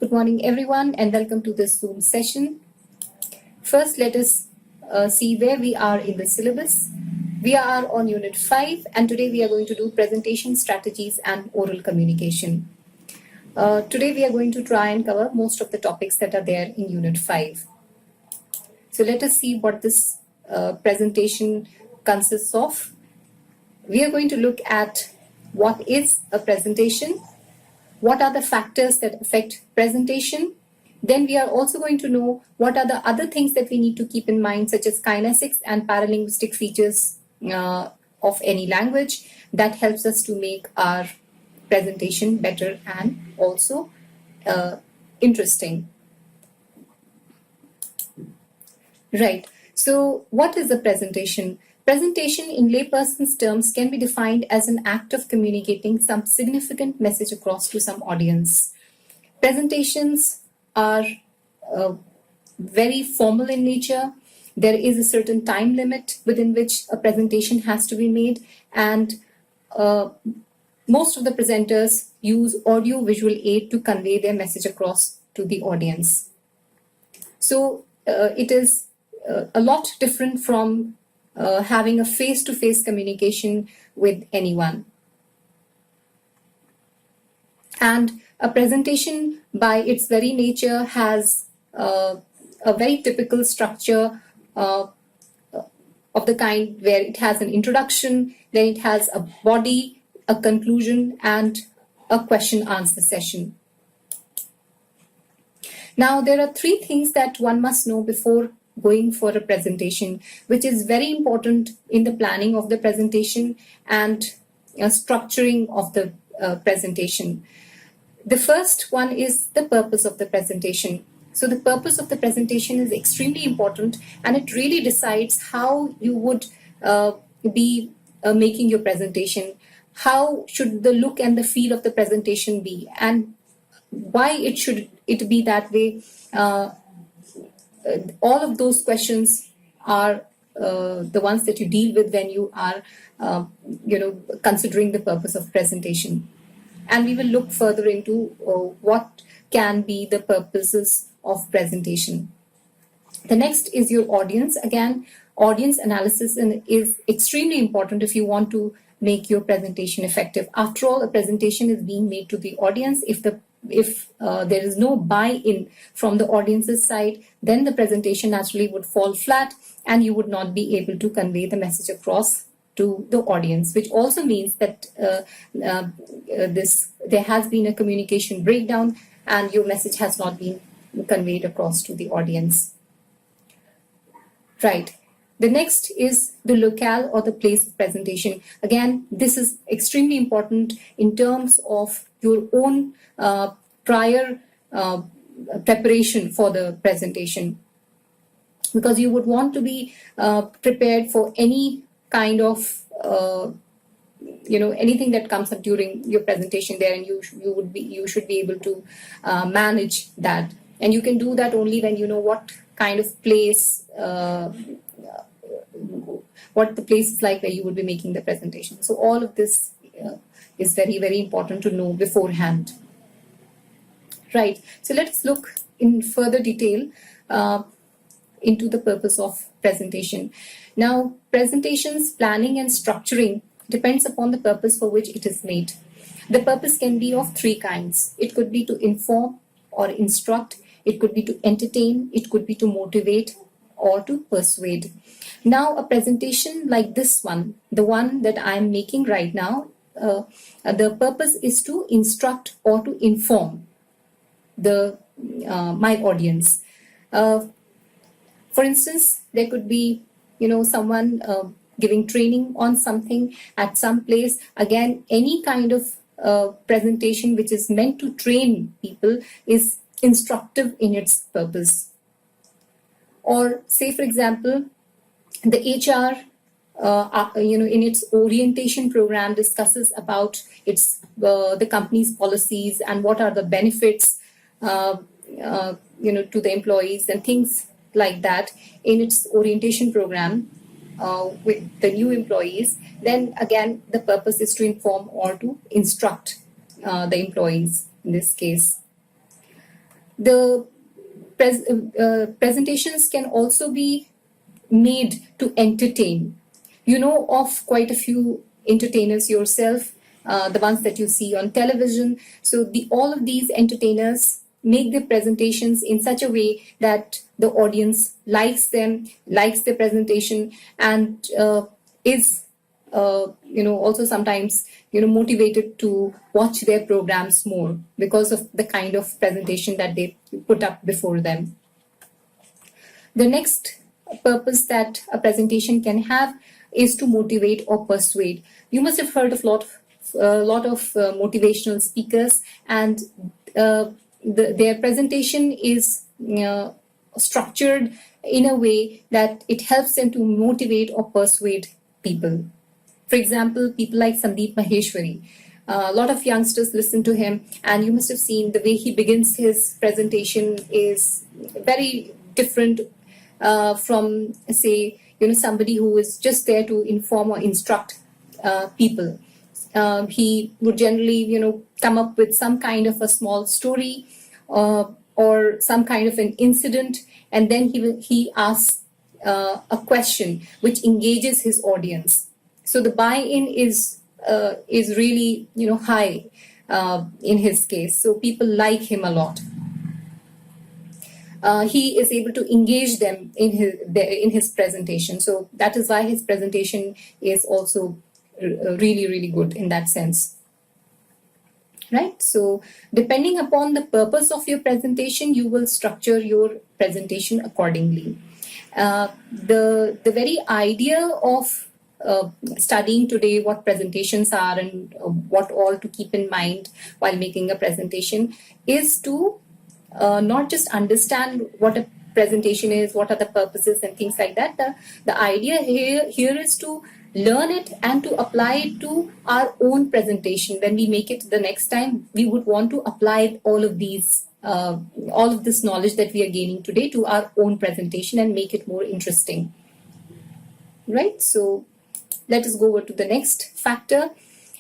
Good morning, everyone, and welcome to this Zoom session. First, let us see where we are in the syllabus. We are on Unit 5, and today we are going to do presentation strategies and oral communication. Today, we are going to try and cover most of the topics that are there in Unit 5. So let us see what this presentation consists of. We are going to look at what is a presentation, what are the factors that affect presentation. Then we are also going to know what are the other things that we need to keep in mind, such as kinesics and paralinguistic features of any language that helps us to make our presentation better and also interesting. Right. So what is a presentation? Presentation in layperson's terms can be defined as an act of communicating some significant message across to some audience. Presentations are very formal in nature. There is a certain time limit within which a presentation has to be made, and most of the presenters use audio-visual aid to convey their message across to the audience. So it is a lot different from having a face-to-face communication with anyone. And a presentation by its very nature has a very typical structure of the kind where it has an introduction, then it has a body, a conclusion, and a question-answer session. Now, there are three things that one must know before going for a presentation, which is very important in the planning of the presentation and structuring of the presentation. The first one is the purpose of the presentation. So the purpose of the presentation is extremely important, and it really decides how you would be making your presentation. How should the look and the feel of the presentation be, and why it should be that way. All of those questions are the ones that you deal with when you are, considering the purpose of presentation. And we will look further into what can be the purposes of presentation. The next is your audience. Again, audience analysis is extremely important if you want to make your presentation effective. After all, a presentation is being made to the audience. If there is no buy-in from the audience's side, then the presentation naturally would fall flat and you would not be able to convey the message across to the audience, which also means that there has been a communication breakdown and your message has not been conveyed across to the audience. Right. The next is the locale or the place of presentation. Again, this is extremely important in terms of your own prior preparation for the presentation, because you would want to be prepared for any kind of anything that comes up during your presentation there, and you should be able to manage that. And you can do that only when you know what kind of place, what the place is like where you would be making the presentation. So all of this is very, very important to know beforehand. Right. So let's look in further detail into the purpose of presentation. Now, presentations, planning and structuring depends upon the purpose for which it is made. The purpose can be of three kinds. It could be to inform or instruct. It could be to entertain. It could be to motivate or to persuade. Now, a presentation like this one, the one that I'm making right now, the purpose is to instruct or to inform my audience. For instance, there could be someone giving training on something at some place. Again, any kind of presentation which is meant to train people is instructive in its purpose. Or say, for example, the HR in its orientation program discusses about the company's policies and what are the benefits to the employees and things like that in its orientation program with the new employees. Then again, the purpose is to inform or to instruct the employees in this case. The presentations can also be made to entertain. You know of quite a few entertainers yourself, the ones that you see on television. So all of these entertainers make their presentations in such a way that the audience likes them, likes the presentation, and is also sometimes motivated to watch their programs more because of the kind of presentation that they put up before them. The next purpose that a presentation can have is to motivate or persuade. You must have heard of a lot of motivational speakers, and their presentation is structured in a way that it helps them to motivate or persuade people. For example, people like Sandeep Maheshwari. A lot of youngsters listen to him, and you must have seen the way he begins his presentation is very different from, say, somebody who is just there to inform or instruct people. He would generally, come up with some kind of a small story or some kind of an incident, and then he asks a question which engages his audience. So the buy-in is really high in his case. So people like him a lot. He is able to engage them in his presentation. So that is why his presentation is also really, really good in that sense. Right? So depending upon the purpose of your presentation, you will structure your presentation accordingly. The very idea of studying today what presentations are and what all to keep in mind while making a presentation is to not just understand what a presentation is, what are the purposes and things like that. The idea here is to learn it and to apply it to our own presentation. When we make it the next time, we would want to apply all of this knowledge that we are gaining today to our own presentation and make it more interesting. Right? So let us go over to the next factor,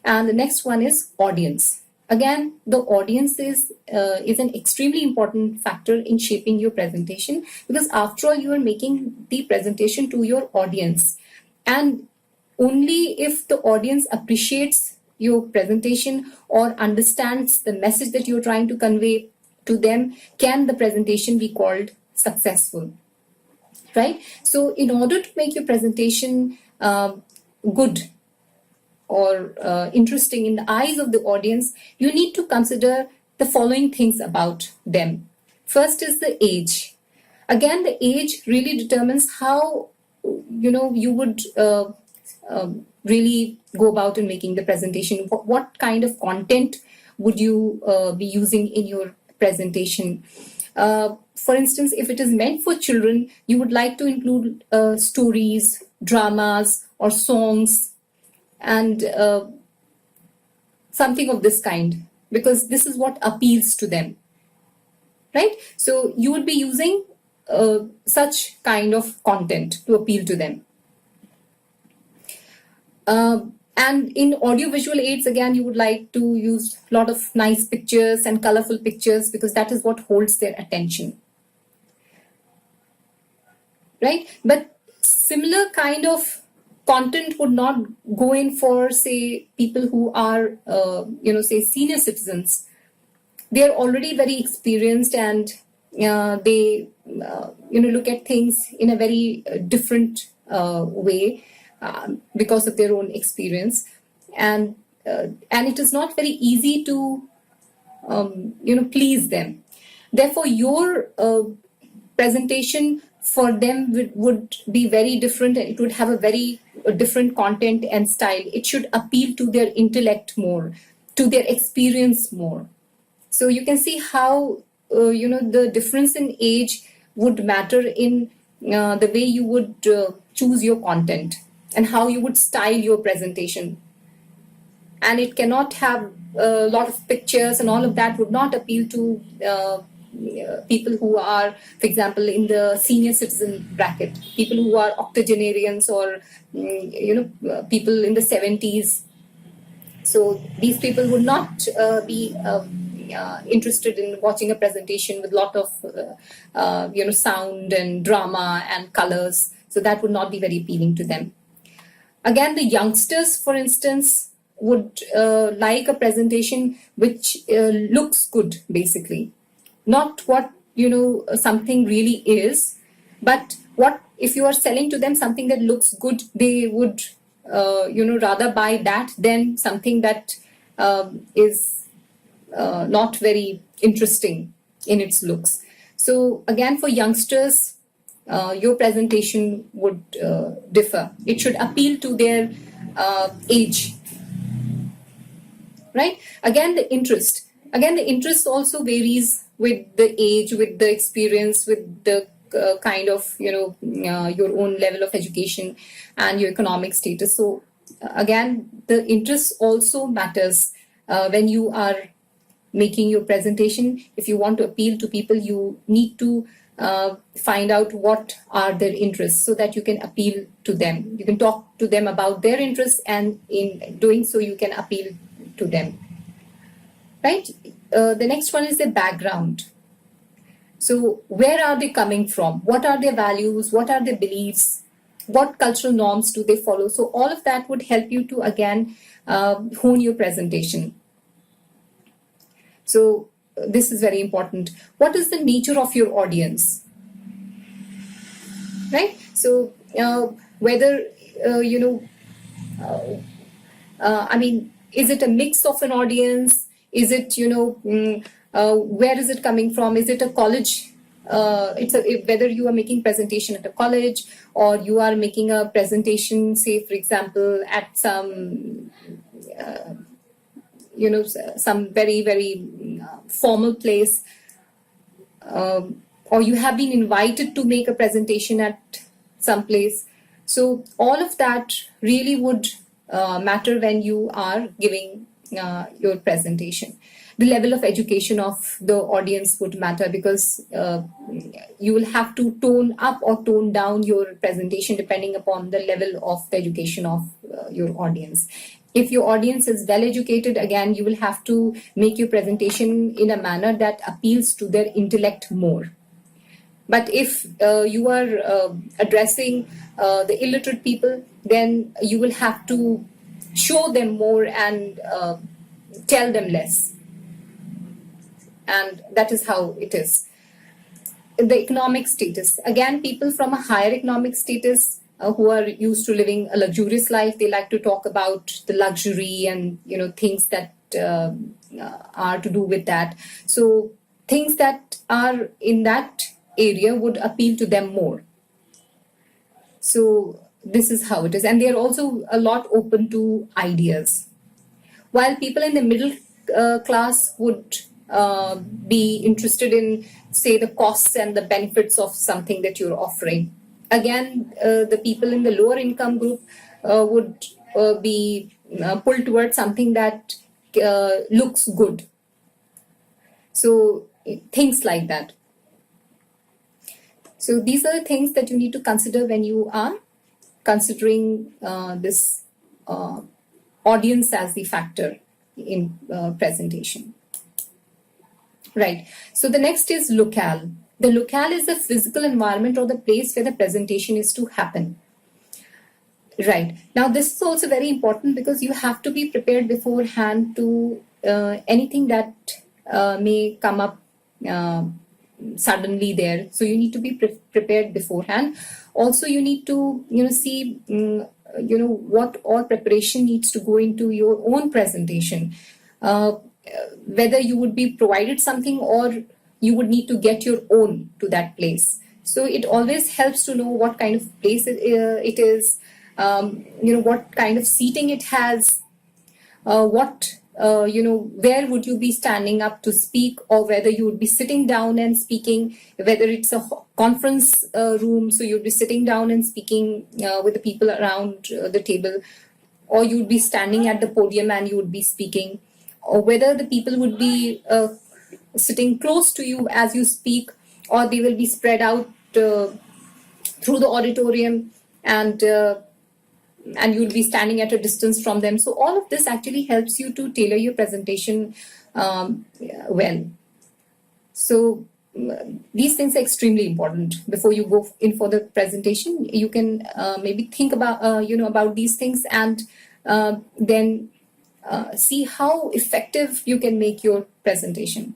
and the next one is audience. Again, the audience is an extremely important factor in shaping your presentation, because after all, you are making the presentation to your audience, and only if the audience appreciates your presentation or understands the message that you're trying to convey to them can the presentation be called successful. Right? So in order to make your presentation good or interesting in the eyes of the audience, you need to consider the following things about them. First is the age. Again, the age really determines how you would really go about in making the presentation. What kind of content would you be using in your presentation? For instance, if it is meant for children, you would like to include stories, dramas, or songs, and something of this kind, because this is what appeals to them. Right? So you would be using such kind of content to appeal to them. And in audiovisual aids, again, you would like to use a lot of nice pictures and colorful pictures, because that is what holds their attention. Right? But similar kind of content would not go in for, say, people who are, say, senior citizens. They are already very experienced, and they, look at things in a very different way because of their own experience, and it is not very easy to, please them. Therefore, your presentation for them would be very different, and it would have a very different content and style. It should appeal to their intellect more, to their experience more. So you can see how the difference in age would matter in the way you would choose your content and how you would style your presentation. And it cannot have a lot of pictures, and all of that would not appeal to people who are, for example, in the senior citizen bracket, people who are octogenarians or people in the 70s. So these people would not be interested in watching a presentation with a lot of sound and drama and colors. So that would not be very appealing to them. Again, the youngsters, for instance, would like a presentation which looks good, basically. Not what, something really is, but what if you are selling to them something that looks good, they would, rather buy that than something that is not very interesting in its looks. So again, for youngsters, your presentation would differ. It should appeal to their age, right? Again, the interest. Again, the interest also varies with the age, with the experience, with the kind of, your own level of education and your economic status. So again, the interest also matters when you are making your presentation. If you want to appeal to people, you need to find out what are their interests so that you can appeal to them. You can talk to them about their interests, and in doing so, you can appeal to them. Right? The next one is the background. So where are they coming from? What are their values? What are their beliefs? What cultural norms do they follow? So all of that would help you to, again, hone your presentation. So this is very important. What is the nature of your audience? Right? So whether, is it a mix of an audience? Is it, where is it coming from? Is it a college? Whether you are making presentation at a college, or you are making a presentation, say, for example, at some, some very, very formal place, or you have been invited to make a presentation at some place. So all of that really would matter when you are giving your presentation. The level of education of the audience would matter, because you will have to tone up or tone down your presentation depending upon the level of the education of your audience. If your audience is well educated, again, you will have to make your presentation in a manner that appeals to their intellect more. But if you are addressing the illiterate people, then you will have to show them more and tell them less. And that is how it is. The economic status. Again, people from a higher economic status who are used to living a luxurious life, they like to talk about the luxury and, things that are to do with that. So things that are in that area would appeal to them more. So this is how it is. And they're also a lot open to ideas. While people in the middle class would be interested in, say, the costs and the benefits of something that you're offering. Again, the people in the lower income group would be pulled towards something that looks good. So things like that. So these are the things that you need to consider when you are considering this audience as the factor in presentation. Right. So the next is locale. The locale is the physical environment or the place where the presentation is to happen. Right. Now this is also very important, because you have to be prepared beforehand to anything that may come up suddenly there. So you need to be prepared beforehand. Also, you need to see what all preparation needs to go into your own presentation. Whether you would be provided something or you would need to get your own to that place. So it always helps to know what kind of place it is, what kind of seating it has, where would you be standing up to speak, or whether you would be sitting down and speaking, whether it's a conference room, so you'd be sitting down and speaking with the people around the table, or you'd be standing at the podium and you would be speaking, or whether the people would be sitting close to you as you speak, or they will be spread out through the auditorium, and you'll be standing at a distance from them. So all of this actually helps you to tailor your presentation well. So these things are extremely important. Before you go in for the presentation, you can maybe think about about these things, and then see how effective you can make your presentation.